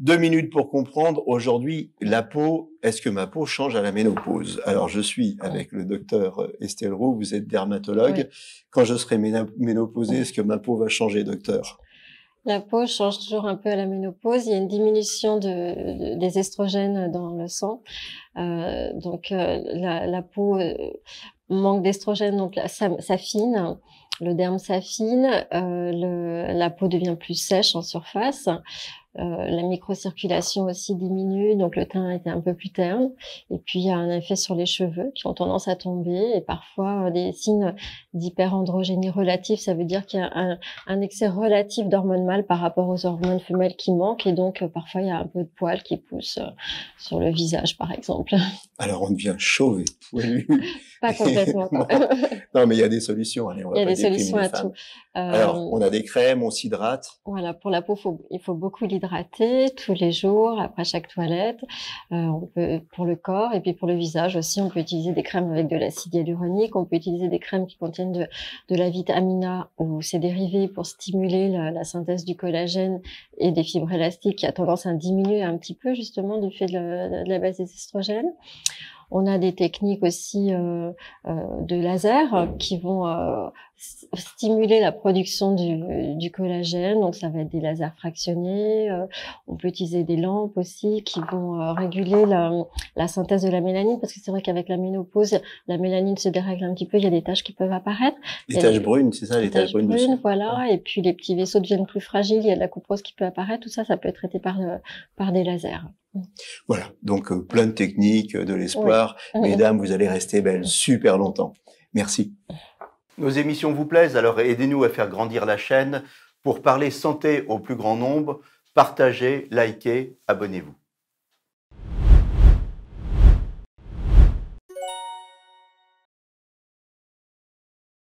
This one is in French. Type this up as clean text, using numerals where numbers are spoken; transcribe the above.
2 minutes pour comprendre. Aujourd'hui, la peau, est-ce que ma peau change à la ménopause? Alors, je suis avec le docteur Estelle Roux, vous êtes dermatologue. Oui. Quand je serai ménopausée, est-ce que ma peau va changer, docteur? La peau change toujours un peu à la ménopause. Il y a une diminution des estrogènes dans le sang. La peau manque d'estrogènes, donc s'affine. Le derme s'affine. La peau devient plus sèche en surface. La microcirculation aussi diminue, donc le teint était un peu plus terne. Et puis il y a un effet sur les cheveux qui ont tendance à tomber, et parfois des signes d'hyperandrogénie relative. Ça veut dire qu'il y a un excès relatif d'hormones mâles par rapport aux hormones femelles qui manquent, et donc parfois il y a un peu de poils qui poussent sur le visage, par exemple. Alors, on devient chauve et poilu. Pas complètement. Non, non, mais il y a des solutions. Allez, on Il y va a pas des déprimer solutions les à femmes. tout. Alors, on a des crèmes, on s'hydrate. Voilà, pour la peau, il faut beaucoup l'hydrater tous les jours, après chaque toilette. Pour le corps, et puis pour le visage aussi, on peut utiliser des crèmes avec de l'acide hyaluronique. On peut utiliser des crèmes qui contiennent de la vitamine A ou ses dérivés pour stimuler la synthèse du collagène et des fibres élastiques, qui a tendance à diminuer un petit peu justement du fait de la baisse des estrogènes. On a des techniques aussi de laser qui vont stimuler la production du collagène. Donc ça va être des lasers fractionnés. On peut utiliser des lampes aussi qui vont réguler la synthèse de la mélanine, parce que c'est vrai qu'avec la ménopause, la mélanine se dérègle un petit peu. Il y a des taches qui peuvent apparaître. Les taches brunes, c'est ça, les taches brunes dessus. Voilà. Et puis les petits vaisseaux deviennent plus fragiles. Il y a de la couperose qui peut apparaître. Tout ça, ça peut être traité par des lasers. Voilà, donc plein de techniques, de l'espoir. Oui. Mesdames, vous allez rester belles super longtemps. Merci. Nos émissions vous plaisent, alors aidez-nous à faire grandir la chaîne. Pour parler santé au plus grand nombre, partagez, likez, abonnez-vous.